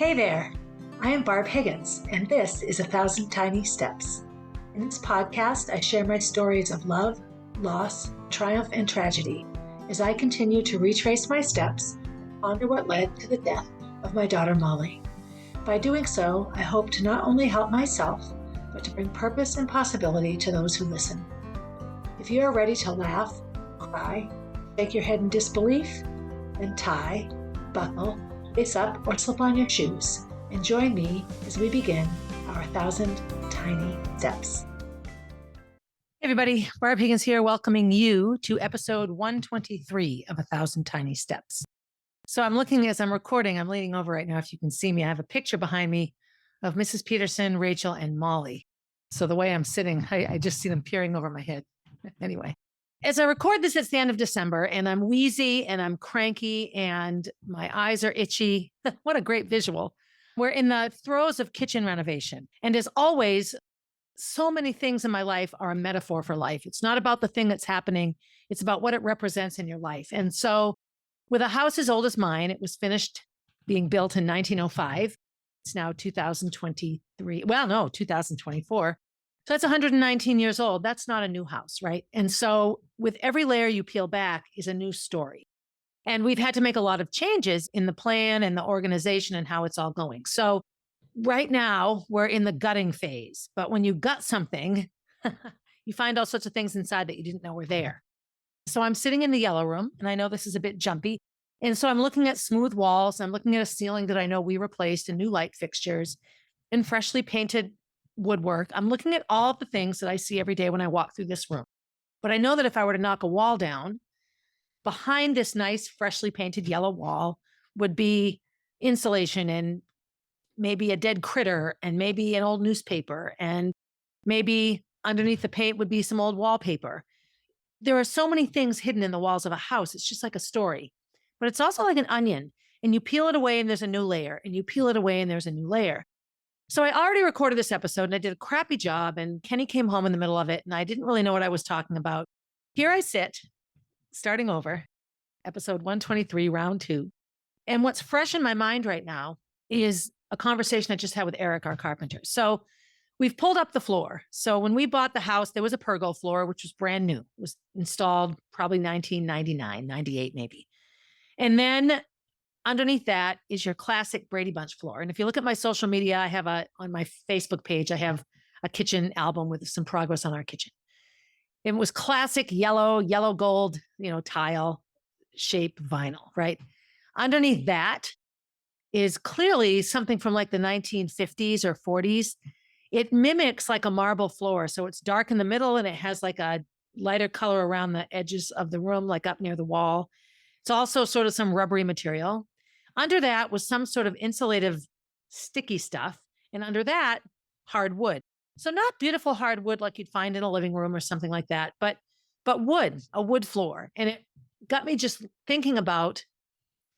Hey there, I am Barb Higgins, and this is 1,000 Tiny Steps. In this podcast, I share my stories of love, loss, triumph, and tragedy as I continue to retrace my steps and ponder what led to the death of my daughter Molly. By doing so, I hope to not only help myself, but to bring purpose and possibility to those who listen. If you are ready to laugh, cry, shake your head in disbelief, then tie, buckle, lace up, or slip on your shoes, and join me as we begin our 1,000 Tiny Steps. Hey everybody, Barb Higgins here, welcoming you to episode 123 of 1,000 Tiny Steps. So I'm looking as I'm recording, I'm leaning over right now. If you can see me, I have a picture behind me of Mrs. Peterson, Rachel, and Molly. So the way I'm sitting, I just see them peering over my head. Anyway, as I record this, it's the end of December and I'm wheezy and I'm cranky and my eyes are itchy. What a great visual. We're in the throes of kitchen renovation. And as always, so many things in my life are a metaphor for life. It's not about the thing that's happening. It's about what it represents in your life. And so with a house as old as mine, it was finished being built in 1905. It's now 2023. Well, no, 2024. So that's 119 years old. That's not a new house, right? And so with every layer you peel back is a new story. And we've had to make a lot of changes in the plan and the organization and how it's all going. So right now we're in the gutting phase. But when you gut something, you find all sorts of things inside that you didn't know were there. So I'm sitting in the yellow room, and I know this is a bit jumpy. And so I'm looking at smooth walls. I'm looking at a ceiling that I know we replaced and new light fixtures and freshly painted woodwork. I'm looking at all the things that I see every day when I walk through this room. But I know that if I were to knock a wall down, behind this nice, freshly painted yellow wall would be insulation and maybe a dead critter and maybe an old newspaper. And maybe underneath the paint would be some old wallpaper. There are so many things hidden in the walls of a house. It's just like a story. But it's also like an onion. And you peel it away and there's a new layer. And you peel it away and there's a new layer. So I already recorded this episode and I did a crappy job. And Kenny came home in the middle of it. And I didn't really know what I was talking about. Here I sit, starting over, episode 123, round 2. And what's fresh in my mind right now is a conversation I just had with Eric, our carpenter. So we've pulled up the floor. So when we bought the house, there was a pergo floor, which was brand new. It was installed probably 1999, 98 maybe. And then underneath that is your classic Brady Bunch floor. And if you look at my social media, I have on my Facebook page, I have a kitchen album with some progress on our kitchen. It was classic yellow gold, tile shape vinyl, right? Underneath that is clearly something from like the 1950s or 40s. It mimics like a marble floor. So it's dark in the middle and it has like a lighter color around the edges of the room, like up near the wall. It's also sort of some rubbery material. Under that was some sort of insulative sticky stuff. And under that, hardwood. So not beautiful hardwood like you'd find in a living room or something like that, but wood, a wood floor. And it got me just thinking about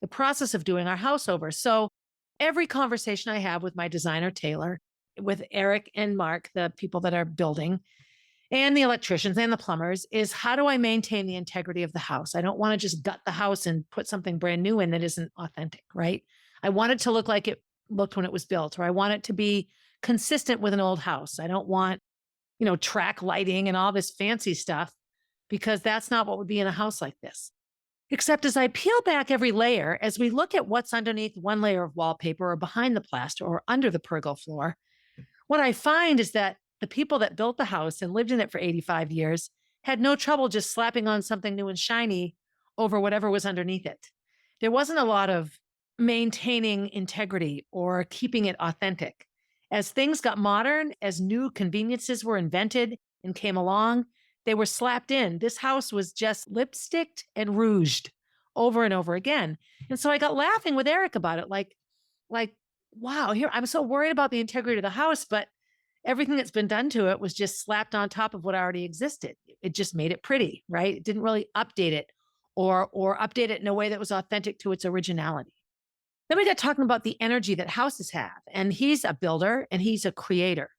the process of doing our house over. So every conversation I have with my designer, Taylor, with Eric and Mark, the people that are building, and the electricians and the plumbers, is how do I maintain the integrity of the house? I don't want to just gut the house and put something brand new in that isn't authentic, right? I want it to look like it looked when it was built, or I want it to be consistent with an old house. I don't want, track lighting and all this fancy stuff, because that's not what would be in a house like this. Except as I peel back every layer, as we look at what's underneath one layer of wallpaper or behind the plaster or under the pergo floor, what I find is that the people that built the house and lived in it for 85 years had no trouble just slapping on something new and shiny over whatever was underneath it. There wasn't a lot of maintaining integrity or keeping it authentic. As things got modern, as new conveniences were invented and came along, they were slapped in. This house was just lipsticked and rouged over and over again. And so I got laughing with Eric about it, like, wow, here I'm so worried about the integrity of the house, but everything that's been done to it was just slapped on top of what already existed. It just made it pretty, right? It didn't really update it or update it in a way that was authentic to its originality. Then we got talking about the energy that houses have. And he's a builder and he's a creator.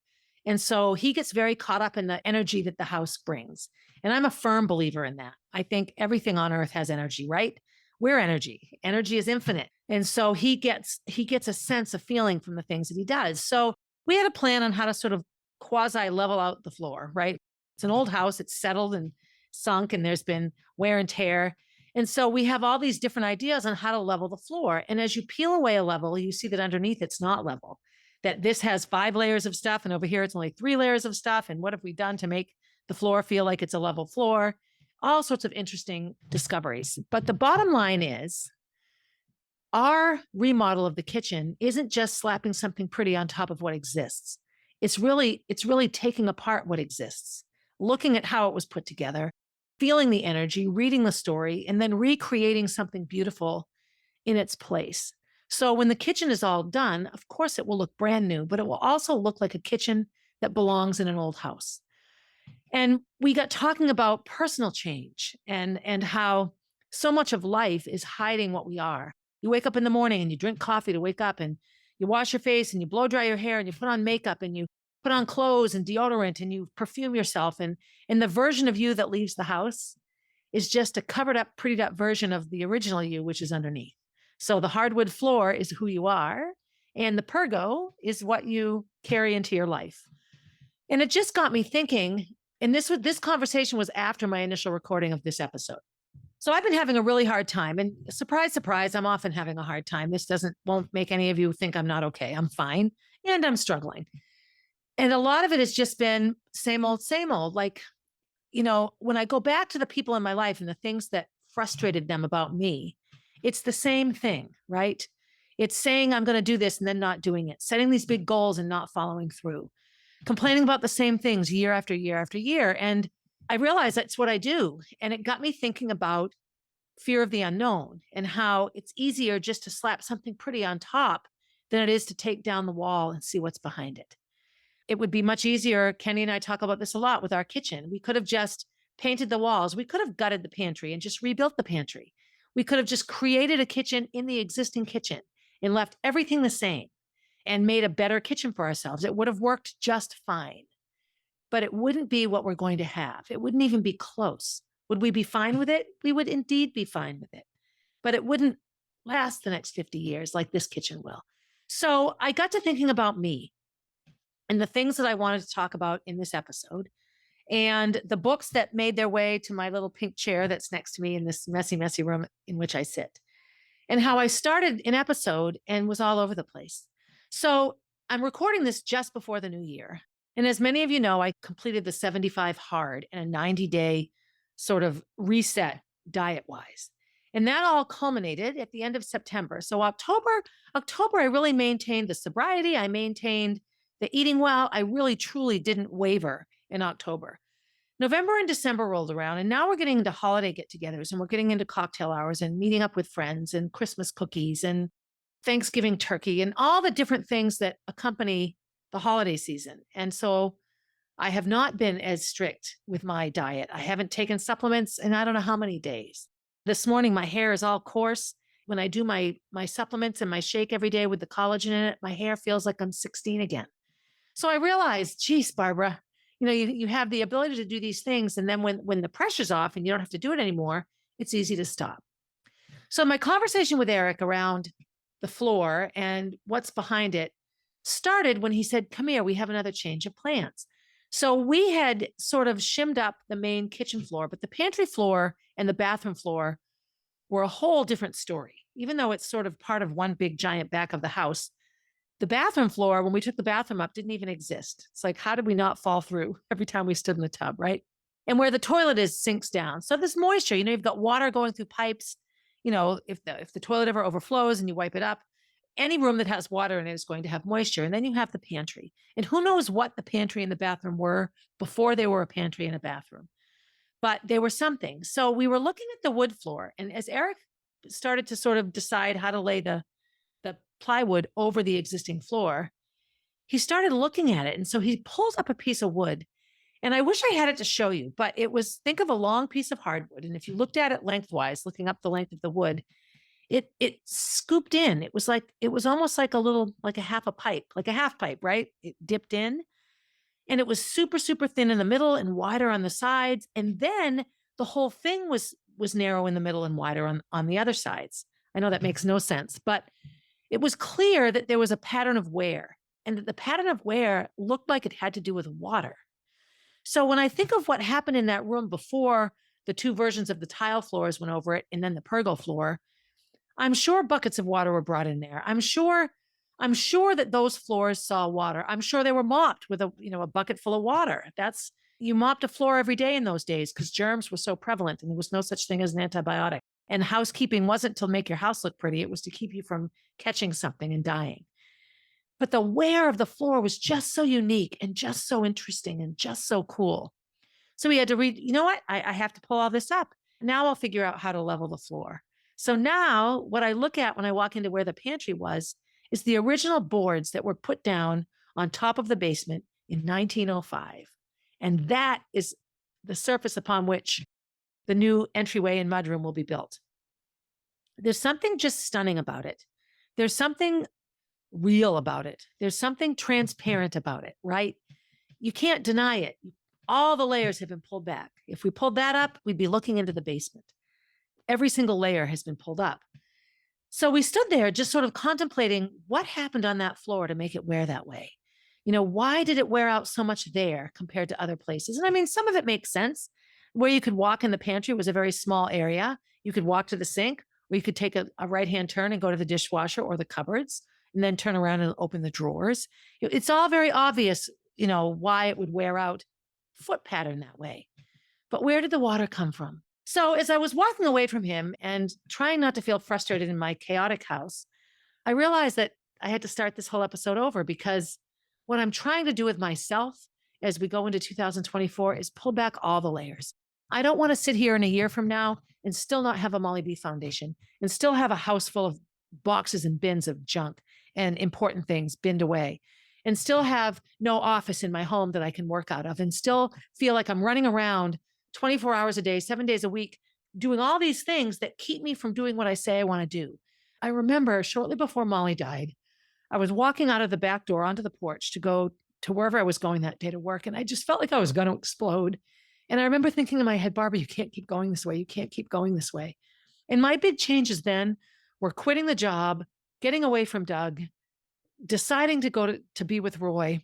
And so he gets very caught up in the energy that the house brings. And I'm a firm believer in that. I think everything on earth has energy, right? we're energy. Energy is infinite. And so he gets a sense of feeling from the things that he does. So we had a plan on how to sort of quasi level out the floor, right? It's an old house. It's settled and sunk, and there's been wear and tear. And so we have all these different ideas on how to level the floor. And as you peel away a level, you see that underneath it's not level, that this has 5 layers of stuff. And over here, it's only 3 layers of stuff. And what have we done to make the floor feel like it's a level floor? All sorts of interesting discoveries. But the bottom line is our remodel of the kitchen isn't just slapping something pretty on top of what exists. It's really taking apart what exists, looking at how it was put together, feeling the energy, reading the story, and then recreating something beautiful in its place. So when the kitchen is all done, of course, it will look brand new, but it will also look like a kitchen that belongs in an old house. And we got talking about personal change and how so much of life is hiding what we are. You wake up in the morning and you drink coffee to wake up, and you wash your face and you blow dry your hair and you put on makeup and you put on clothes and deodorant and you perfume yourself. And the version of you that leaves the house is just a covered up, prettied up version of the original you, which is underneath. So the hardwood floor is who you are, and the pergo is what you carry into your life. And it just got me thinking, and this conversation was after my initial recording of this episode. So I've been having a really hard time, and surprise, surprise, I'm often having a hard time. This won't make any of you think I'm not okay. I'm fine, and I'm struggling. And a lot of it has just been same old, same old. Like, when I go back to the people in my life and the things that frustrated them about me, it's the same thing, right? It's saying I'm going to do this and then not doing it, setting these big goals and not following through, complaining about the same things year after year after year. And I realized that's what I do. And it got me thinking about fear of the unknown and how it's easier just to slap something pretty on top than it is to take down the wall and see what's behind it. It would be much easier. Kenny and I talk about this a lot with our kitchen. We could have just painted the walls. We could have gutted the pantry and just rebuilt the pantry. We could have just created a kitchen in the existing kitchen and left everything the same and made a better kitchen for ourselves. It would have worked just fine, but it wouldn't be what we're going to have. It wouldn't even be close. Would we be fine with it? We would indeed be fine with it, but it wouldn't last the next 50 years like this kitchen will. So I got to thinking about me and the things that I wanted to talk about in this episode, and the books that made their way to my little pink chair that's next to me in this messy, messy room in which I sit, and how I started an episode and was all over the place. So I'm recording this just before the new year. And as many of you know, I completed the 75 hard and a 90-day sort of reset diet-wise. And that all culminated at the end of September. So October, I really maintained the sobriety. I maintained the eating well. I really, truly didn't waver in October. November and December rolled around, and now we're getting into holiday get-togethers, and we're getting into cocktail hours and meeting up with friends and Christmas cookies and Thanksgiving turkey and all the different things that accompany the holiday season. And so I have not been as strict with my diet. I haven't taken supplements in I don't know how many days. This morning, my hair is all coarse. When I do my supplements and my shake every day with the collagen in it, my hair feels like I'm 16 again. So I realized, geez, Barbara, you have the ability to do these things. And then when the pressure's off and you don't have to do it anymore, it's easy to stop. So my conversation with Eric around the floor and what's behind it started when he said, come here, we have another change of plans. So we had sort of shimmed up the main kitchen floor, but the pantry floor and the bathroom floor were a whole different story. Even though it's sort of part of one big giant back of the house, the bathroom floor, when we took the bathroom up, didn't even exist. It's like, how did we not fall through every time we stood in the tub, right? And where the toilet is sinks down. So there's moisture, you've got water going through pipes. If the toilet ever overflows and you wipe it up, any room that has water in it is going to have moisture. And then you have the pantry. And who knows what the pantry and the bathroom were before they were a pantry and a bathroom. But they were something. So we were looking at the wood floor. And as Eric started to sort of decide how to lay the plywood over the existing floor, he started looking at it. And so he pulls up a piece of wood. And I wish I had it to show you, but think of a long piece of hardwood. And if you looked at it lengthwise, looking up the length of the wood, it scooped in. It was almost like a half pipe, right? It dipped in, and it was super, super thin in the middle and wider on the sides. And then the whole thing was was narrow in the middle and wider on the other sides. I know that makes no sense, but it was clear that there was a pattern of wear and that the pattern of wear looked like it had to do with water. So when I think of what happened in that room before the two versions of the tile floors went over it and then the pergo floor, I'm sure buckets of water were brought in there. I'm sure that those floors saw water. I'm sure they were mopped with a bucket full of water. You mopped a floor every day in those days because germs were so prevalent and there was no such thing as an antibiotic. And housekeeping wasn't to make your house look pretty. It was to keep you from catching something and dying. But the wear of the floor was just so unique and just so interesting and just so cool. So we had to read, you know what? I have to pull all this up. Now I'll figure out how to level the floor. So now what I look at when I walk into where the pantry was is the original boards that were put down on top of the basement in 1905. And that is the surface upon which the new entryway and mudroom will be built. There's something just stunning about it. There's something real about it. There's something transparent about it, right? You can't deny it. All the layers have been pulled back. If we pulled that up, we'd be looking into the basement. Every single layer has been pulled up. So we stood there just sort of contemplating what happened on that floor to make it wear that way. Why did it wear out so much there compared to other places? And I mean, some of it makes sense. Where you could walk in the pantry was a very small area. You could walk to the sink, or you could take a right-hand turn and go to the dishwasher or the cupboards, and then turn around and open the drawers. It's all very obvious, why it would wear out foot pattern that way. But where did the water come from? So as I was walking away from him and trying not to feel frustrated in my chaotic house, I realized that I had to start this whole episode over because what I'm trying to do with myself as we go into 2024 is pull back all the layers. I don't want to sit here in a year from now and still not have a Molly B foundation and still have a house full of boxes and bins of junk and important things binned away and still have no office in my home that I can work out of and still feel like I'm running around 24 hours a day, 7 days a week, doing all these things that keep me from doing what I say I want to do. I remember shortly before Molly died, I was walking out of the back door onto the porch to go to wherever I was going that day to work. And I just felt like I was going to explode. And I remember thinking in my head, Barbara, you can't keep going this way. You can't keep going this way. And my big changes then were quitting the job, getting away from Doug, deciding to go to be with Roy.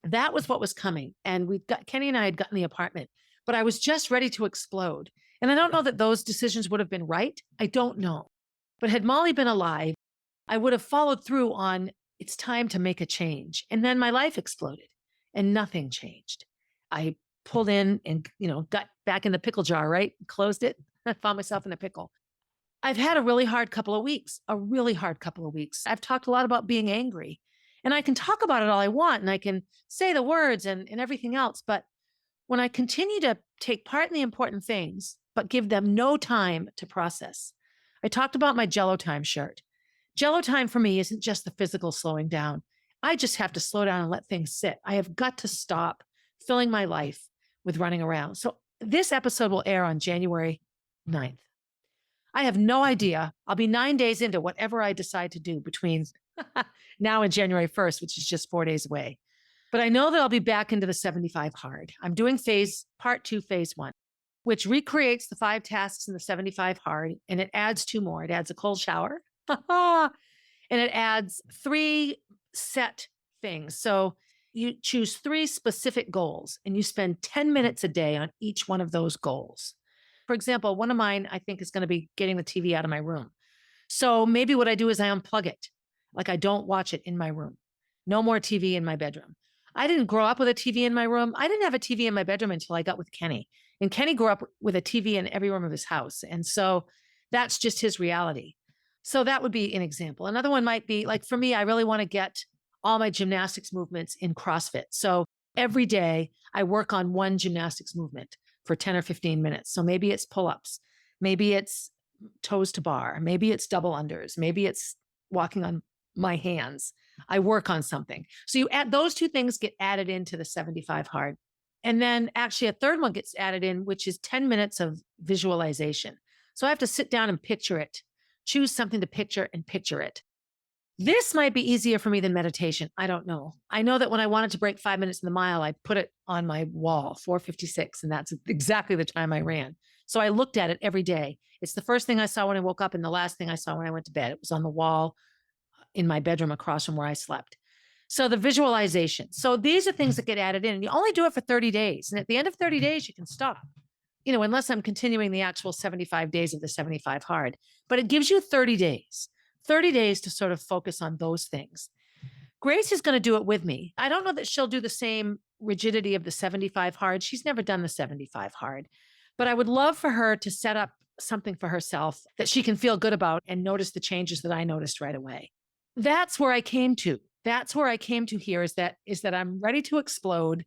That was what was coming. And Kenny and I had gotten the apartment, but I was just ready to explode. And I don't know that those decisions would have been right. I don't know. But had Molly been alive, I would have followed through on it's time to make a change. And then my life exploded and nothing changed. I pulled in and, got back in the pickle jar, right? Closed it. I found myself in a pickle. I've had a really hard couple of weeks. I've talked a lot about being angry, and I can talk about it all I want and I can say the words and everything else. But when I continue to take part in the important things, but give them no time to process, I talked about my Jello time shirt. Jello time for me isn't just the physical slowing down. I just have to slow down and let things sit. I have got to stop filling my life with running around. So this episode will air on January 9th. I have no idea. I'll be 9 days into whatever I decide to do between now and January 1st, which is just 4 days away. But I know that I'll be back into the 75 hard. I'm doing part 2, phase 1, which recreates the 5 tasks in the 75 hard. And it adds 2 more. It adds a cold shower and it adds 3 set things. So you choose 3 specific goals and you spend 10 minutes a day on each one of those goals. For example, one of mine, I think, is going to be getting the TV out of my room. So maybe what I do is I unplug it. Like I don't watch it in my room. No more TV in my bedroom. I didn't grow up with a TV in my room. I didn't have a TV in my bedroom until I got with Kenny. And Kenny grew up with a TV in every room of his house. And so that's just his reality. So that would be an example. Another one might be like, for me, I really want to get all my gymnastics movements in CrossFit. So every day I work on one gymnastics movement for 10 or 15 minutes. So maybe it's pull-ups, maybe it's toes to bar, maybe it's double unders, maybe it's walking on my hands. I work on something. So you add those 2 things get added into the 75 hard. And then actually a third one gets added in, which is 10 minutes of visualization. So I have to sit down and picture it, choose something to picture and picture it. This might be easier for me than meditation. I don't know. I know that when I wanted to break 5 minutes in the mile, I put it on my wall, 4:56, and that's exactly the time I ran. So I looked at it every day. It's the first thing I saw when I woke up and the last thing I saw when I went to bed. It was on the wall in my bedroom across from where I slept. So the visualization. So these are things that get added in. And you only do it for 30 days. And at the end of 30 days, you can stop, unless I'm continuing the actual 75 days of the 75 hard. But it gives you 30 days to sort of focus on those things. Grace is going to do it with me. I don't know that she'll do the same rigidity of the 75 hard. She's never done the 75 hard. But I would love for her to set up something for herself that she can feel good about and notice the changes that I noticed right away. That's where I came to. That's where I came to here is that I'm ready to explode.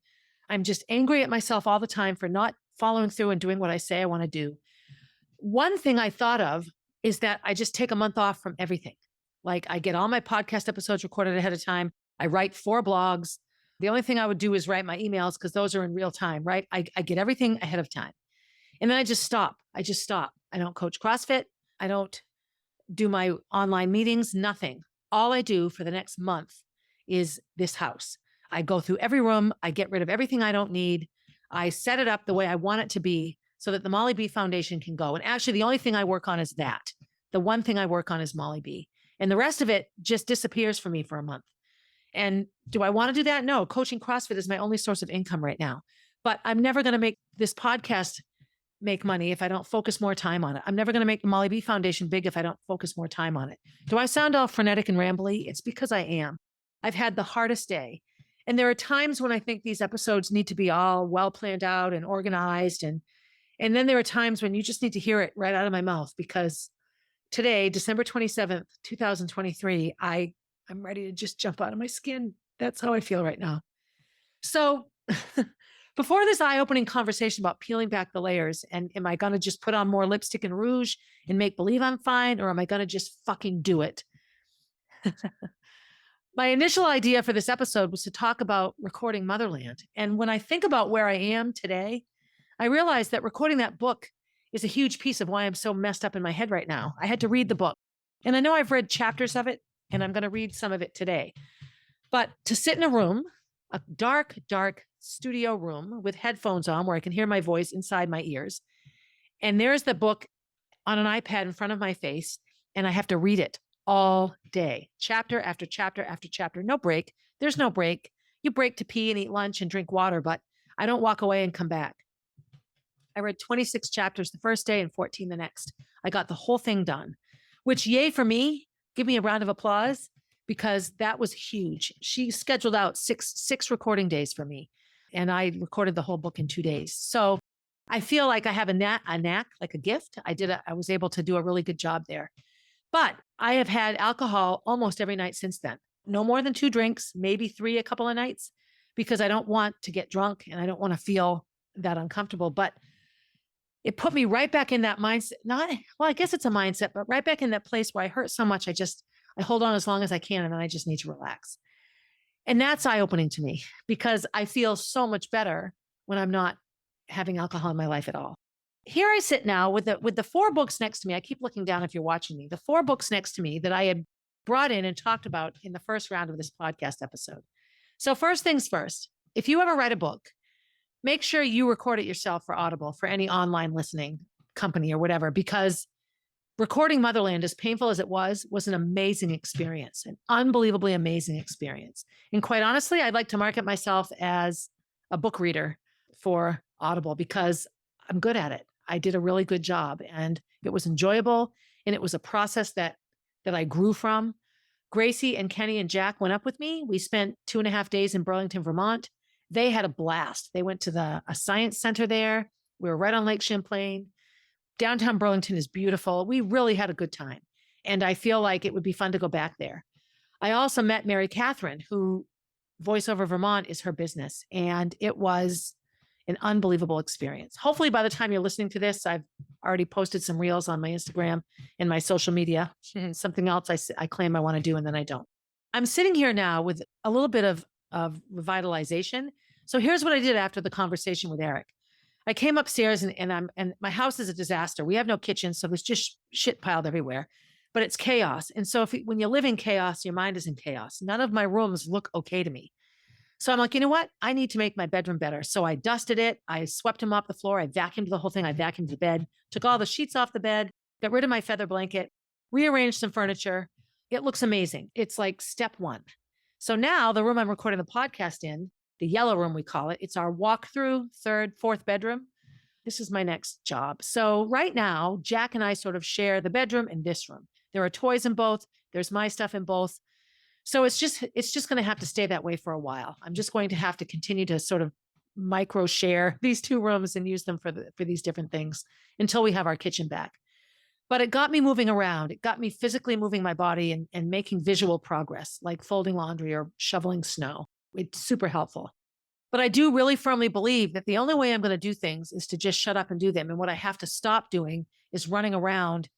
I'm just angry at myself all the time for not following through and doing what I say I want to do. One thing I thought of is that I just take a month off from everything. Like I get all my podcast episodes recorded ahead of time. I write 4 blogs. The only thing I would do is write my emails because those are in real time, right? I get everything ahead of time. And then I just stop. I don't coach CrossFit. I don't do my online meetings, nothing. All I do for the next month is this house. I go through every room. I get rid of everything I don't need. I set it up the way I want it to be so that the Molly B Foundation can go. And actually, the only thing I work on is that. The one thing I work on is Molly B. And the rest of it just disappears for me for a month. And do I want to do that? No. Coaching CrossFit is my only source of income right now. But I'm never going to make this podcast make money if I don't focus more time on it. I'm never going to make the Molly B Foundation big if I don't focus more time on it. Do I sound all frenetic and rambly? It's because I am. I've had the hardest day. And there are times when I think these episodes need to be all well planned out and organized. And then there are times when you just need to hear it right out of my mouth because today, December 27th, 2023, I'm ready to just jump out of my skin. That's how I feel right now. So before this eye-opening conversation about peeling back the layers, and am I going to just put on more lipstick and rouge and make believe I'm fine, or am I going to just fucking do it? My initial idea for this episode was to talk about recording Motherland. And when I think about where I am today, I realized that recording that book is a huge piece of why I'm so messed up in my head right now. I had to read the book. And I know I've read chapters of it, and I'm going to read some of it today. But to sit in a room, a dark, dark studio room with headphones on where I can hear my voice inside my ears, and there's the book on an iPad in front of my face, and I have to read it all day, chapter after chapter after chapter. No break. There's no break. You break to pee and eat lunch and drink water, but I don't walk away and come back. I read 26 chapters the first day and 14 the next. I got the whole thing done, which yay for me. Give me a round of applause because that was huge. She scheduled out six recording days for me, and I recorded the whole book in 2 days. So I feel like I have a knack, like a gift. I was able to do a really good job there. But I have had alcohol almost every night since then. No more than 2 drinks, maybe 3 a couple of nights, because I don't want to get drunk and I don't want to feel that uncomfortable. But it put me right back in that mindset. I guess it's a mindset, but right back in that place where I hurt so much, I hold on as long as I can, and then I just need to relax. And that's eye-opening to me because I feel so much better when I'm not having alcohol in my life at all. Here I sit now with the 4 books next to me. I keep looking down if you're watching me. The 4 books next to me that I had brought in and talked about in the first round of this podcast episode. So first things first, if you ever write a book, make sure you record it yourself for Audible, for any online listening company or whatever, because recording Motherland, as painful as it was an amazing experience, an unbelievably amazing experience. And quite honestly, I'd like to market myself as a book reader for Audible because I'm good at it. I did a really good job and it was enjoyable. And it was a process that I grew from. Gracie and Kenny and Jack went up with me. We spent 2.5 days in Burlington, Vermont. They had a blast. They went to a science center there. We were right on Lake Champlain. Downtown Burlington is beautiful. We really had a good time. And I feel like it would be fun to go back there. I also met Mary Catherine, who VoiceOver Vermont is her business. And it was an unbelievable experience. Hopefully by the time you're listening to this, I've already posted some reels on my Instagram and my social media. Something else I claim I want to do and then I don't. I'm sitting here now with a little bit of revitalization. So here's what I did after the conversation with Eric. I came upstairs and my house is a disaster. We have no kitchen, so there's just shit piled everywhere, but it's chaos. And so when you live in chaos, your mind is in chaos. None of my rooms look okay to me. So I'm like, you know what? I need to make my bedroom better. So I dusted it. I swept him off the floor. I vacuumed the whole thing. I vacuumed the bed, took all the sheets off the bed, got rid of my feather blanket, rearranged some furniture. It looks amazing. It's like step one. So now the room I'm recording the podcast in, the yellow room, we call it, it's our walkthrough third, fourth bedroom. This is my next job. So right now, Jack and I sort of share the bedroom and this room. There are toys in both. There's my stuff in both. So it's just going to have to stay that way for a while. I'm just going to have to continue to sort of micro share these two rooms and use them for these different things until we have our kitchen back. But it got me moving around. It got me physically moving my body and making visual progress, like folding laundry or shoveling snow. It's super helpful. But I do really firmly believe that the only way I'm going to do things is to just shut up and do them. And what I have to stop doing is running around,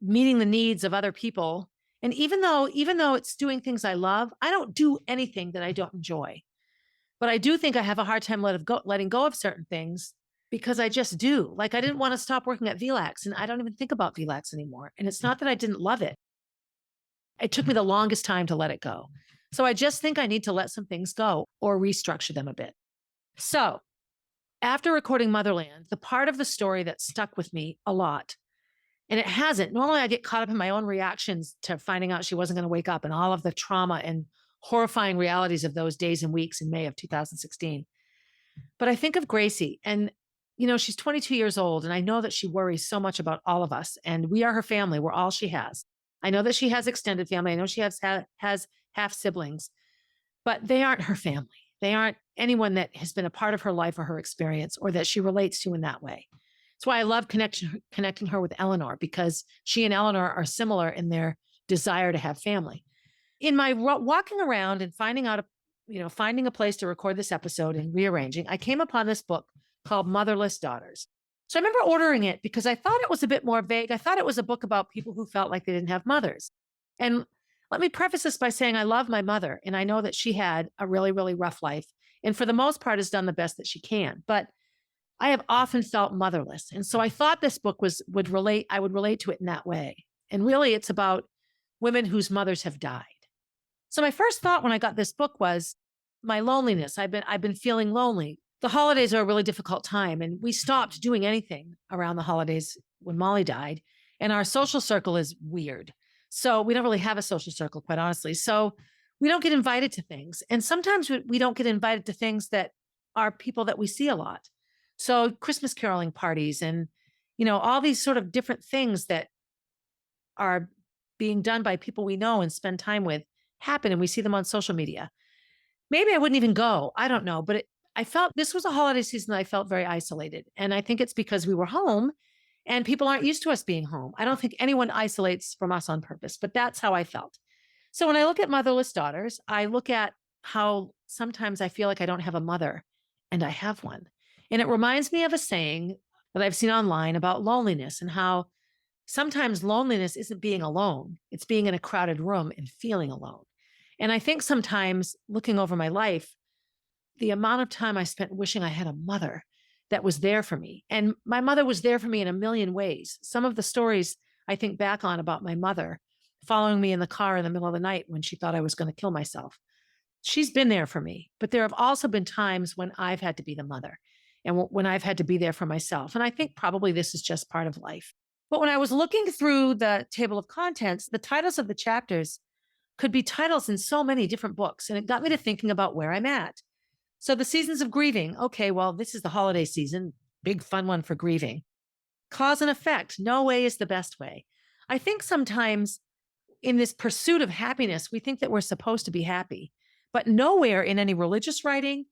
meeting the needs of other people. And even though it's doing things I love, I don't do anything that I don't enjoy. But I do think I have a hard time letting go of certain things because I just do. Like I didn't want to stop working at VLAX and I don't even think about VLAX anymore. And it's not that I didn't love it. It took me the longest time to let it go. So I just think I need to let some things go or restructure them a bit. So after recording Motherland, the part of the story that stuck with me a lot, and it hasn't, normally I get caught up in my own reactions to finding out she wasn't going to wake up and all of the trauma and horrifying realities of those days and weeks in May of 2016. But I think of Gracie and, she's 22 years old and I know that she worries so much about all of us and we are her family. We're all she has. I know that she has extended family. I know she has half siblings, but they aren't her family. They aren't anyone that has been a part of her life or her experience or that she relates to in that way. That's why I love connecting her with Eleanor because she and Eleanor are similar in their desire to have family. In my walking around and finding a place to record this episode and rearranging, I came upon this book called Motherless Daughters. So I remember ordering it because I thought it was a bit more vague. I thought it was a book about people who felt like they didn't have mothers. And let me preface this by saying I love my mother and I know that she had a really, really rough life and for the most part has done the best that she can. But I have often felt motherless. And so I thought this book I would relate to it in that way. And really it's about women whose mothers have died. So my first thought when I got this book was my loneliness. I've been feeling lonely. The holidays are a really difficult time and we stopped doing anything around the holidays when Molly died and our social circle is weird. So we don't really have a social circle, quite honestly. So we don't get invited to things. And sometimes we don't get invited to things that are people that we see a lot. So Christmas caroling parties and, all these sort of different things that are being done by people we know and spend time with happen and we see them on social media. Maybe I wouldn't even go. I don't know. But I felt this was a holiday season that I felt very isolated. And I think it's because we were home and people aren't used to us being home. I don't think anyone isolates from us on purpose, but that's how I felt. So when I look at Motherless Daughters, I look at how sometimes I feel like I don't have a mother and I have one. And it reminds me of a saying that I've seen online about loneliness and how sometimes loneliness isn't being alone. It's being in a crowded room and feeling alone. And I think sometimes looking over my life, the amount of time I spent wishing I had a mother that was there for me. And my mother was there for me in a million ways. Some of the stories I think back on about my mother following me in the car in the middle of the night when she thought I was going to kill myself. She's been there for me, but there have also been times when I've had to be the mother and when I've had to be there for myself. And I think probably this is just part of life. But when I was looking through the table of contents, the titles of the chapters could be titles in so many different books. And it got me to thinking about where I'm at. So the seasons of grieving. Okay, well, this is the holiday season. Big fun one for grieving. Cause and effect. No way is the best way. I think sometimes in this pursuit of happiness, we think that we're supposed to be happy, but nowhere in any religious writing,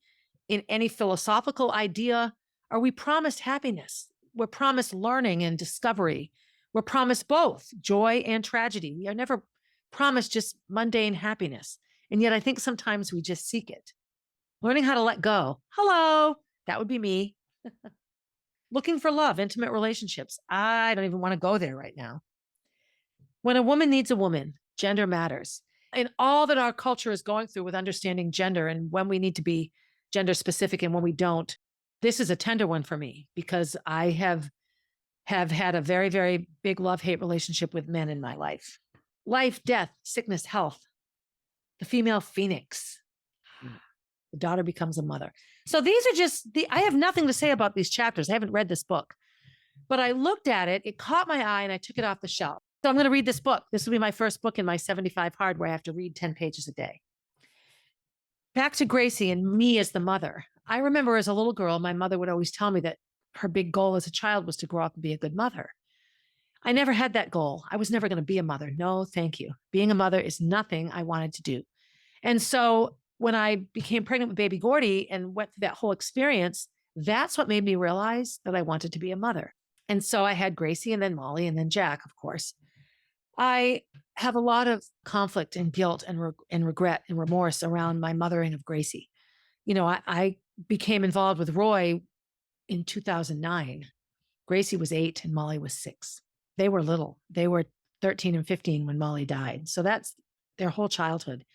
in any philosophical idea, are we promised happiness. We're promised learning and discovery. We're promised both joy and tragedy. We are never promised just mundane happiness. And yet I think sometimes we just seek it. Learning how to let go. Hello, that would be me. Looking for love, intimate relationships. I don't even want to go there right now. When a woman needs a woman, gender matters. And all that our culture is going through with understanding gender and when we need to be gender specific and when we don't, this is a tender one for me because I have had a very, very big love-hate relationship with men in my life. Life, death, sickness, health. The female phoenix. The daughter becomes a mother. So these are just I have nothing to say about these chapters. I haven't read this book, but I looked at it. It caught my eye and I took it off the shelf. So I'm going to read this book. This will be my first book in my 75 hard where I have to read 10 pages a day. Back to Gracie and me as the mother. I remember as a little girl, my mother would always tell me that her big goal as a child was to grow up and be a good mother. I never had that goal. I was never going to be a mother. No, thank you. Being a mother is nothing I wanted to do. And so when I became pregnant with baby Gordy and went through that whole experience, that's what made me realize that I wanted to be a mother. And so I had Gracie and then Molly and then Jack, of course. I have a lot of conflict and guilt and regret and remorse around my mothering of Gracie. I became involved with Roy in 2009. Gracie was 8 and Molly was 6. They were little. They were 13 and 15 when Molly died. So that's their whole childhood.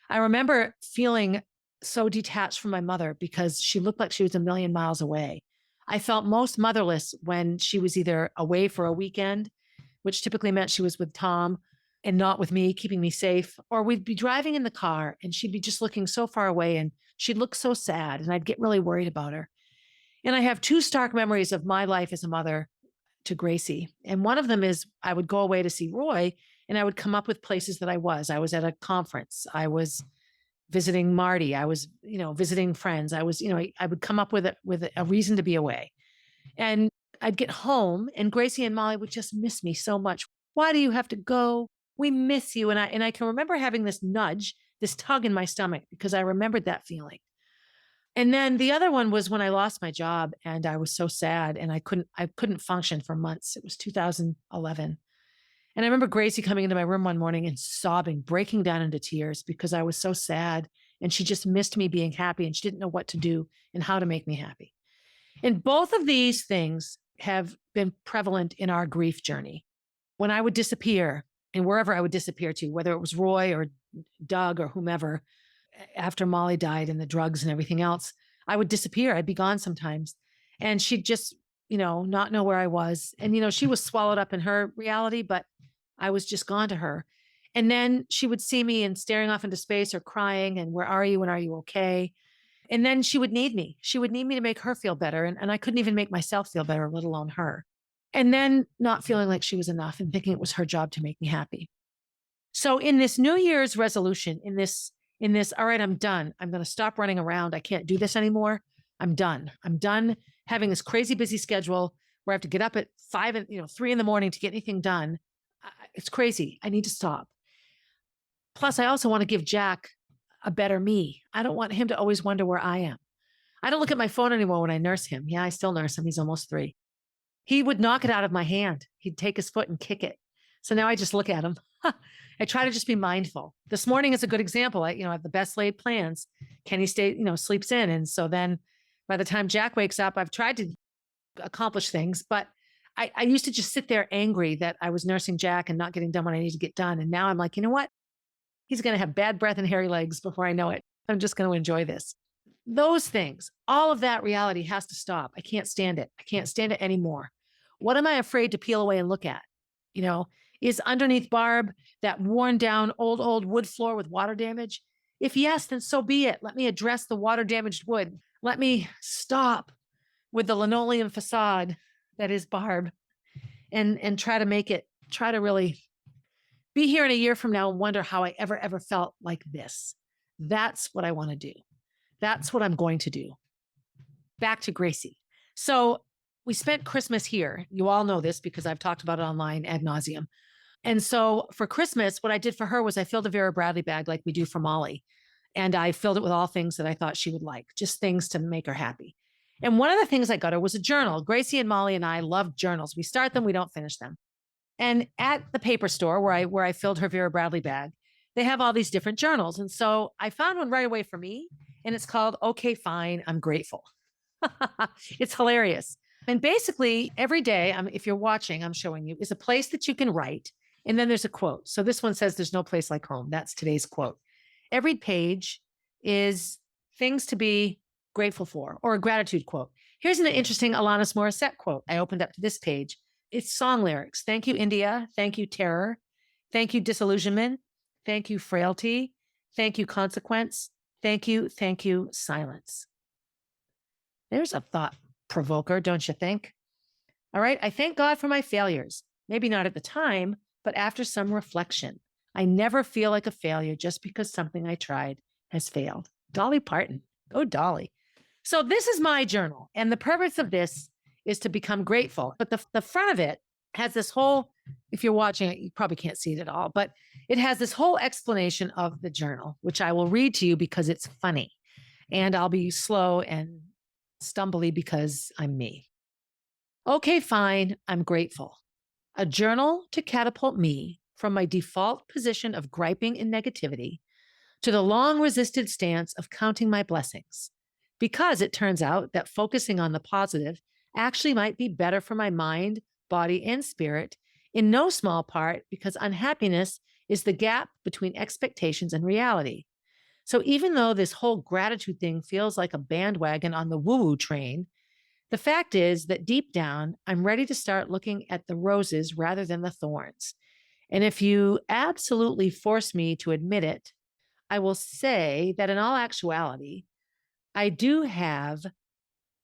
I remember feeling so detached from my mother because she looked like she was a million miles away. I felt most motherless when she was either away for a weekend, which typically meant she was with Tom and not with me, keeping me safe, or we'd be driving in the car and she'd be just looking so far away and she'd look so sad and I'd get really worried about her. And I have 2 stark memories of my life as a mother to Gracie. And one of them is I would go away to see Roy and I would come up with places that I was. I was at a conference. I was visiting Marty. I was, visiting friends. I was, I would come up with a reason to be away. And I'd get home and Gracie and Molly would just miss me so much. Why do you have to go? We miss you. And I can remember having this nudge, this tug in my stomach because I remembered that feeling. And then the other one was when I lost my job and I was so sad and I couldn't function for months. It was 2011. And I remember Gracie coming into my room one morning and sobbing, breaking down into tears because I was so sad and she just missed me being happy and she didn't know what to do and how to make me happy. And both of these things have been prevalent in our grief journey. When I would disappear and wherever I would disappear to, whether it was Roy or Doug or whomever, after Molly died and the drugs and everything else, I would disappear. I'd be gone sometimes. And she'd just, not know where I was. And, she was swallowed up in her reality, but I was just gone to her. And then she would see me and staring off into space or crying and where are you and are you okay? And then she would need me. She would need me to make her feel better. And I couldn't even make myself feel better, let alone her. And then not feeling like she was enough and thinking it was her job to make me happy. So in this New Year's resolution, in this, all right, I'm done. I'm going to stop running around. I can't do this anymore. I'm done. I'm done having this crazy busy schedule where I have to get up at 3 in the morning to get anything done. It's crazy. I need to stop. Plus, I also want to give Jack a better me. I don't want him to always wonder where I am. I don't look at my phone anymore when I nurse him. Yeah, I still nurse him. He's almost 3. He would knock it out of my hand. He'd take his foot and kick it. So now I just look at him. I try to just be mindful. This morning is a good example. I have the best laid plans. Kenny sleeps in. And so then by the time Jack wakes up, I've tried to accomplish things, but I used to just sit there angry that I was nursing Jack and not getting done what I need to get done. And now I'm like, you know what? He's going to have bad breath and hairy legs before I know it. I'm just going to enjoy this. Those things, all of that reality has to stop. I can't stand it. I can't stand it anymore. What am I afraid to peel away and look at? Is underneath Barb that worn down old wood floor with water damage? If yes, then so be it. Let me address the water damaged wood. Let me stop with the linoleum facade that is Barb and try to really be here in a year from now and wonder how I ever felt like this. That's what I want to do. That's what I'm going to do. Back to Gracie. So we spent Christmas here. You all know this because I've talked about it online ad nauseum. And so for Christmas, what I did for her was I filled a Vera Bradley bag like we do for Molly. And I filled it with all things that I thought she would like, just things to make her happy. And one of the things I got her was a journal. Gracie and Molly and I love journals. We start them, we don't finish them. And at the paper store where I filled her Vera Bradley bag, they have all these different journals. And so I found one right away for me, and it's called Okay, Fine, I'm Grateful. It's hilarious. And basically every day, if you're watching, I'm showing you, is a place that you can write. And then there's a quote. So this one says, there's no place like home. That's today's quote. Every page is things to be grateful for or a gratitude quote. Here's an interesting Alanis Morissette quote. I opened up to this page. It's song lyrics. Thank you, India. Thank you, terror. Thank you, disillusionment. Thank you, frailty. Thank you, consequence. Thank you. Thank you. Silence. There's a thought provoker, don't you think? All right. I thank God for my failures. Maybe not at the time, but after some reflection. I never feel like a failure just because something I tried has failed. Dolly Parton. Go Dolly. So this is my journal. And the purpose of this is to become grateful. But the front of it has this whole, if you're watching it, you probably can't see it at all, but it has this whole explanation of the journal, which I will read to you because it's funny. And I'll be slow and stumbly because I'm me. Okay, fine. I'm grateful. A journal to catapult me from my default position of griping and negativity to the long resisted stance of counting my blessings. Because it turns out that focusing on the positive actually might be better for my mind, body, and spirit, in no small part because unhappiness is the gap between expectations and reality. So even though this whole gratitude thing feels like a bandwagon on the woo-woo train, the fact is that deep down, I'm ready to start looking at the roses rather than the thorns. And if you absolutely force me to admit it, I will say that in all actuality, I do have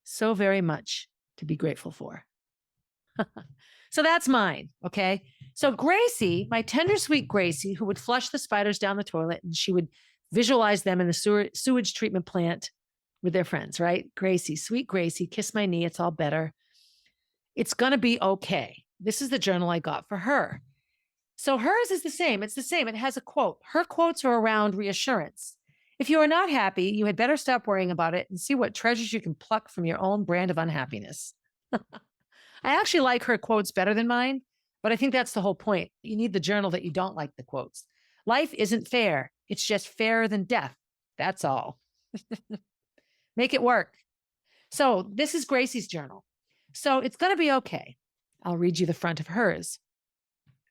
so very much to be grateful for. So that's mine. Okay. So Gracie, my tender, sweet Gracie, who would flush the spiders down the toilet and she would visualize them in the sewage treatment plant with their friends, right? Gracie, sweet Gracie, kiss my knee. It's all better. It's going to be okay. This is the journal I got for her. So hers is the same. It's the same. It has a quote. Her quotes are around reassurance. If you are not happy, you had better stop worrying about it and see what treasures you can pluck from your own brand of unhappiness. I actually like her quotes better than mine, but I think that's the whole point. You need the journal that you don't like the quotes. Life isn't fair. It's just fairer than death. That's all. Make it work. So this is Gracie's journal. So it's going to be okay. I'll read you the front of hers.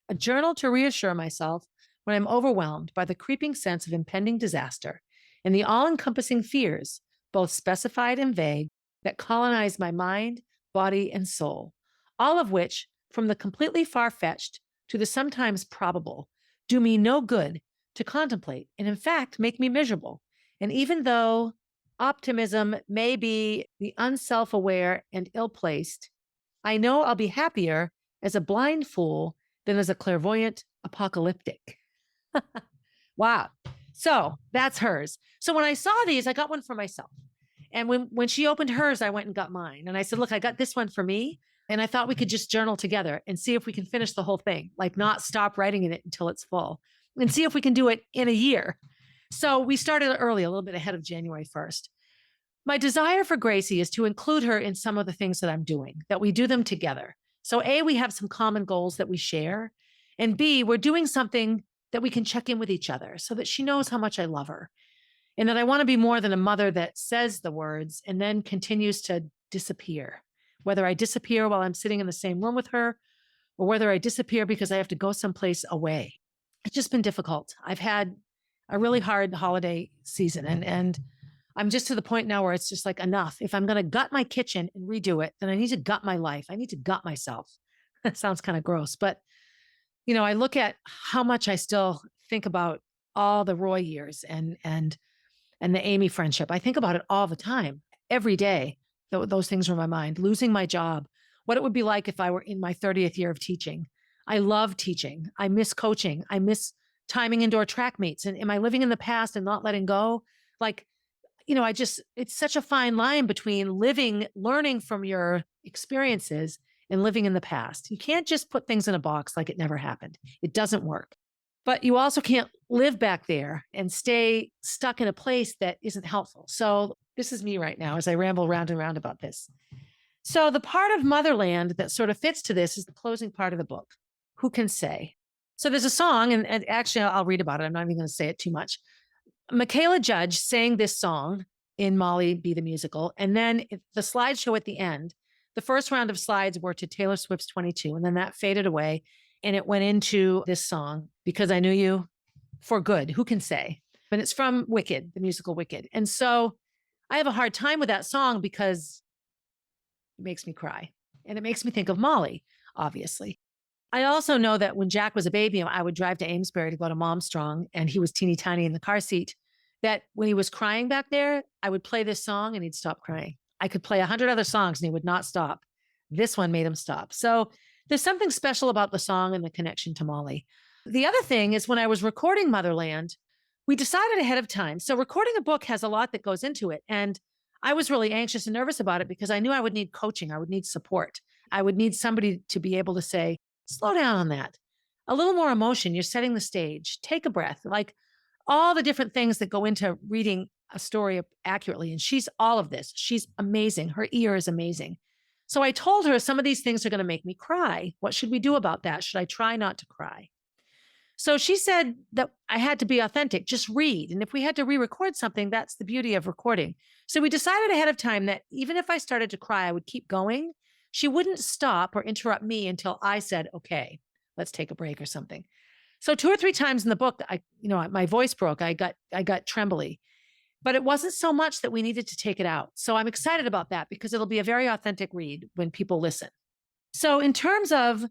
A journal to reassure myself when I'm overwhelmed by the creeping sense of impending disaster and the all-encompassing fears, both specified and vague, that colonize my mind, body, and soul, all of which, from the completely far-fetched to the sometimes probable, do me no good to contemplate and, in fact, make me miserable. And even though optimism may be the unself-aware and ill-placed, I know I'll be happier as a blind fool than as a clairvoyant apocalyptic. Wow. So that's hers. So when I saw these, I got one for myself. And when she opened hers, I went and got mine. And I said, look, I got this one for me. And I thought we could just journal together and see if we can finish the whole thing, like not stop writing in it until it's full and see if we can do it in a year. So we started early, a little bit ahead of January 1st. My desire for Gracie is to include her in some of the things that I'm doing, that we do them together. So A, we have some common goals that we share. And B, we're doing something that we can check in with each other so that she knows how much I love her. And that I want to be more than a mother that says the words and then continues to disappear. Whether I disappear while I'm sitting in the same room with her or whether I disappear because I have to go someplace away. It's just been difficult. I've had a really hard holiday season and I'm just to the point now where it's just like enough. If I'm going to gut my kitchen and redo it, then I need to gut my life. I need to gut myself. That sounds kind of gross, but you know, I look at how much I still think about all the Roy years and the Amy friendship. I think about it all the time, every day. Those things are in my mind. Losing my job, what it would be like if I were in my 30th year of teaching. I love teaching. I miss coaching. I miss timing indoor track meets. And am I living in the past and not letting go? Like, you know, it's such a fine line between learning from your experiences and living in the past. You can't just put things in a box like it never happened. It doesn't work. But you also can't live back there and stay stuck in a place that isn't helpful. So this is me right now as I ramble round and round about this. So the part of Motherland that sort of fits to this is the closing part of the book. Who can say? So there's a song, and actually I'll read about it. I'm not even going to say it too much. Michaela Judge sang this song in Molly Be the Musical. And then the slideshow at the end, the first round of slides were to Taylor Swift's 22. And then that faded away. And it went into this song, Because I Knew You for Good. Who can say? But it's from Wicked, the musical Wicked. And so I have a hard time with that song because it makes me cry. And it makes me think of Molly, obviously. I also know that when Jack was a baby, I would drive to Amesbury to go to Mom Strong, and he was teeny tiny in the car seat. that when he was crying back there, I would play this song and he'd stop crying. I could play 100 other songs and he would not stop. This one made him stop. So there's something special about the song and the connection to Molly. The other thing is when I was recording Motherland, we decided ahead of time. So recording a book has a lot that goes into it. And I was really anxious and nervous about it because I knew I would need coaching. I would need support. I would need somebody to be able to say, slow down on that. A little more emotion. You're setting the stage. Take a breath. Like all the different things that go into reading a story accurately. And she's all of this. She's amazing. Her ear is amazing. So I told her some of these things are going to make me cry. What should we do about that? Should I try not to cry? So she said that I had to be authentic, just read. And if we had to re-record something, that's the beauty of recording. So we decided ahead of time that even if I started to cry, I would keep going. She wouldn't stop or interrupt me until I said, okay, let's take a break or something. So 2 or 3 times in the book, my voice broke. I got trembly, but it wasn't so much that we needed to take it out. So I'm excited about that because it'll be a very authentic read when people listen. So in terms of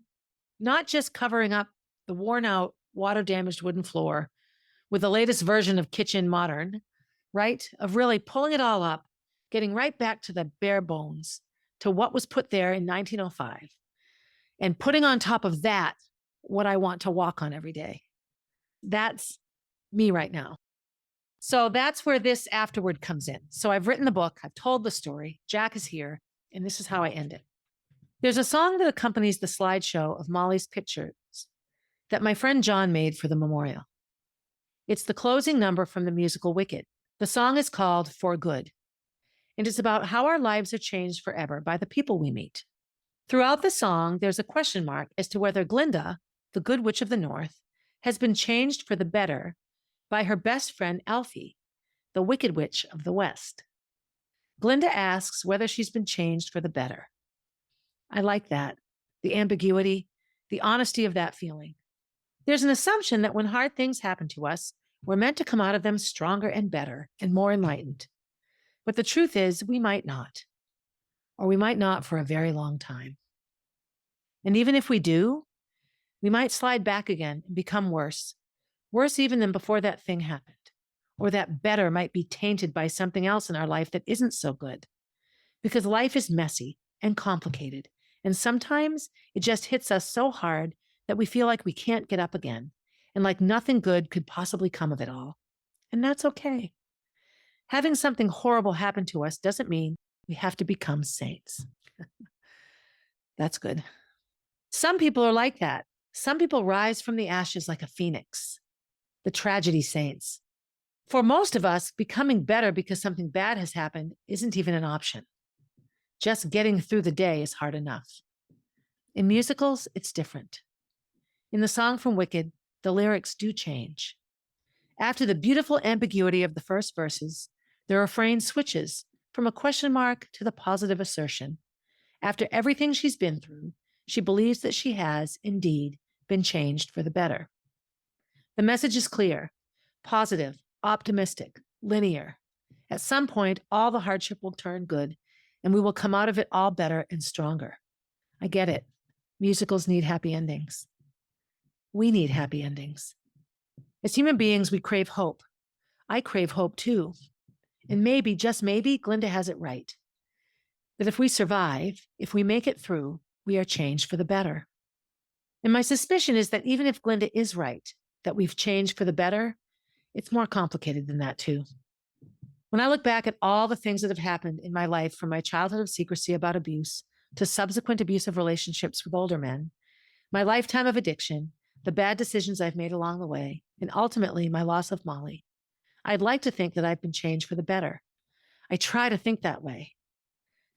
not just covering up the worn out, water damaged wooden floor with the latest version of Kitchen Modern, right? Of really pulling it all up, getting right back to the bare bones, to what was put there in 1905, and putting on top of that what I want to walk on every day. That's me right now. So that's where this afterword comes in. So I've written the book, I've told the story, Jack is here, and this is how I end it. There's a song that accompanies the slideshow of Molly's pictures that my friend John made for the memorial. It's the closing number from the musical Wicked. The song is called For Good, and it's about how our lives are changed forever by the people we meet. Throughout the song, there's a question mark as to whether Glinda, the Good Witch of the North, has been changed for the better by her best friend Alfie, the Wicked Witch of the West. Glinda asks whether she's been changed for the better. I like that, the ambiguity, the honesty of that feeling. There's an assumption that when hard things happen to us, we're meant to come out of them stronger and better and more enlightened. But the truth is, we might not, or we might not for a very long time. And even if we do, we might slide back again and become worse even than before that thing happened. Or that better might be tainted by something else in our life that isn't so good. Because life is messy and complicated, and sometimes it just hits us so hard that we feel like we can't get up again, and like nothing good could possibly come of it all. And that's okay. Having something horrible happen to us doesn't mean we have to become saints. That's good. Some people are like that. Some people rise from the ashes like a phoenix, the tragedy saints. For most of us, becoming better because something bad has happened isn't even an option. Just getting through the day is hard enough. In musicals, it's different. In the song from Wicked, the lyrics do change. After the beautiful ambiguity of the first verses, the refrain switches from a question mark to the positive assertion. After everything she's been through, she believes that she has, indeed, been changed for the better. The message is clear, positive, optimistic, linear. At some point, all the hardship will turn good, and we will come out of it all better and stronger. I get it. Musicals need happy endings. We need happy endings. As human beings, we crave hope. I crave hope too. And maybe, just maybe, Glinda has it right. That if we survive, if we make it through, we are changed for the better. And my suspicion is that even if Glinda is right, that we've changed for the better, it's more complicated than that too. When I look back at all the things that have happened in my life, from my childhood of secrecy about abuse to subsequent abusive relationships with older men, my lifetime of addiction, the bad decisions I've made along the way, and ultimately my loss of Molly, I'd like to think that I've been changed for the better. I try to think that way,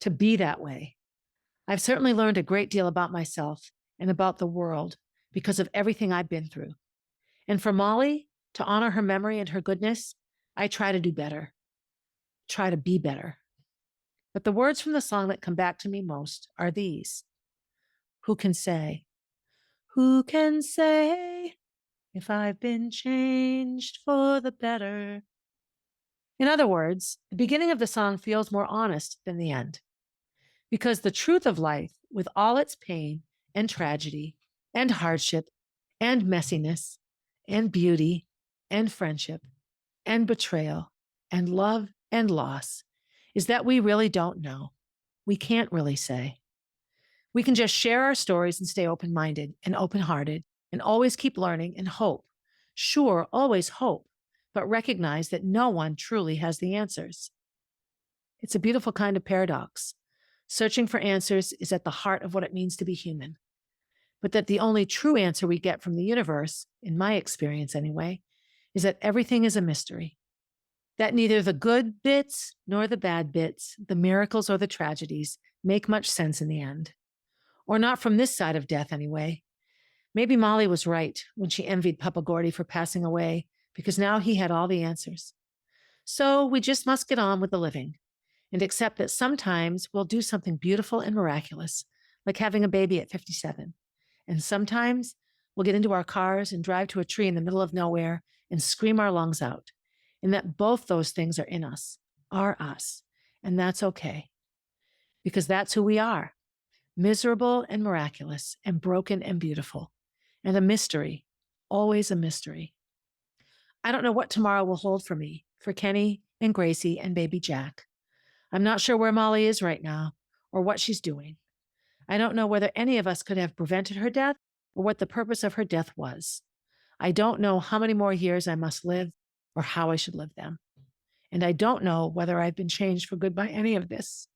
to be that way. I've certainly learned a great deal about myself and about the world because of everything I've been through. And for Molly, to honor her memory and her goodness, I try to do better, try to be better. But the words from the song that come back to me most are these. Who can say? Who can say if I've been changed for the better? In other words, the beginning of the song feels more honest than the end, because the truth of life, with all its pain and tragedy and hardship and messiness and beauty and friendship, and betrayal and love and loss is that we really don't know. We can't really say. We can just share our stories and stay open-minded and open-hearted and always keep learning and hope. Sure, always hope, but recognize that no one truly has the answers. It's a beautiful kind of paradox. Searching for answers is at the heart of what it means to be human. But that the only true answer we get from the universe, in my experience anyway, is that everything is a mystery. That neither the good bits nor the bad bits, the miracles or the tragedies, make much sense in the end. Or not from this side of death anyway. Maybe Molly was right when she envied Papa Gordy for passing away, because now he had all the answers. So we just must get on with the living and accept that sometimes we'll do something beautiful and miraculous, like having a baby at 57. And sometimes we'll get into our cars and drive to a tree in the middle of nowhere and scream our lungs out. And that both those things are in us, are us. And that's okay. Because that's who we are. Miserable and miraculous and broken and beautiful. And a mystery, always a mystery. I don't know what tomorrow will hold for me, for Kenny and Gracie and baby Jack. I'm not sure where Molly is right now or what she's doing. I don't know whether any of us could have prevented her death or what the purpose of her death was. I don't know how many more years I must live or how I should live them. And I don't know whether I've been changed for good by any of this.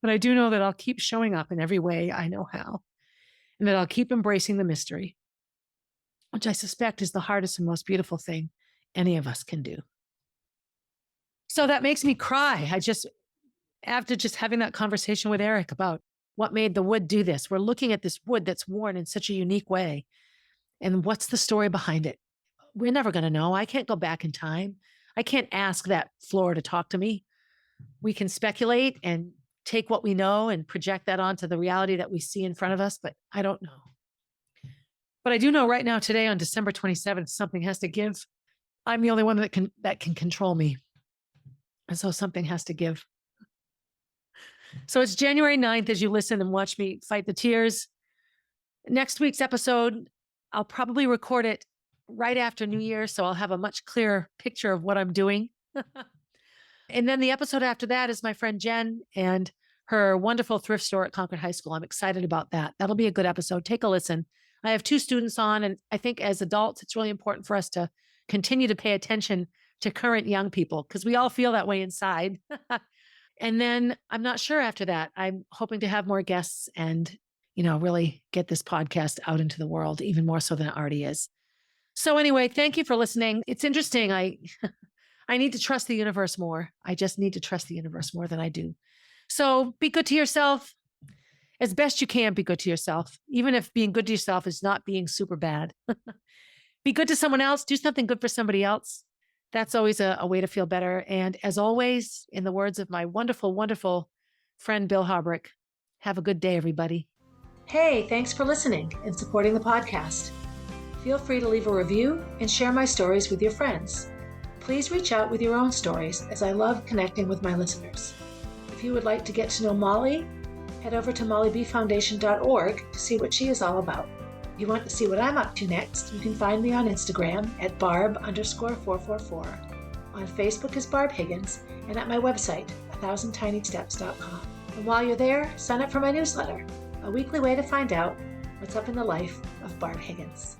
But I do know that I'll keep showing up in every way I know how, and that I'll keep embracing the mystery, which I suspect is the hardest and most beautiful thing any of us can do. So that makes me cry. After just having that conversation with Eric about what made the wood do this, we're looking at this wood that's worn in such a unique way. And what's the story behind it? We're never going to know. I can't go back in time. I can't ask that floor to talk to me. We can speculate and take what we know and project that onto the reality that we see in front of us, but I don't know. But I do know right now, today on December 27th, something has to give. I'm the only one that can control me. And so something has to give. So it's January 9th as you listen and watch me fight the tears. Next week's episode, I'll probably record it right after New Year, so I'll have a much clearer picture of what I'm doing. And then the episode after that is my friend Jen and her wonderful thrift store at Concord High School. I'm excited about that. That'll be a good episode. Take a listen. I have 2 students on, and I think as adults, it's really important for us to continue to pay attention to current young people because we all feel that way inside. And then I'm not sure after that. I'm hoping to have more guests and, really get this podcast out into the world even more so than it already is. So anyway, thank you for listening. It's interesting. I need to trust the universe more. I just need to trust the universe more than I do. So be good to yourself. As best you can, be good to yourself. Even if being good to yourself is not being super bad. Be good to someone else. Do something good for somebody else. That's always a way to feel better. And as always, in the words of my wonderful, wonderful friend, Bill Harbrick, have a good day, everybody. Hey, thanks for listening and supporting the podcast. Feel free to leave a review and share my stories with your friends. Please reach out with your own stories, as I love connecting with my listeners. If you would like to get to know Molly, head over to mollybfoundation.org to see what she is all about. If you want to see what I'm up to next, you can find me on Instagram at barb_444, on Facebook as Barb Higgins, and at my website, 1000tinysteps.com. And while you're there, sign up for my newsletter, a weekly way to find out what's up in the life of Barb Higgins.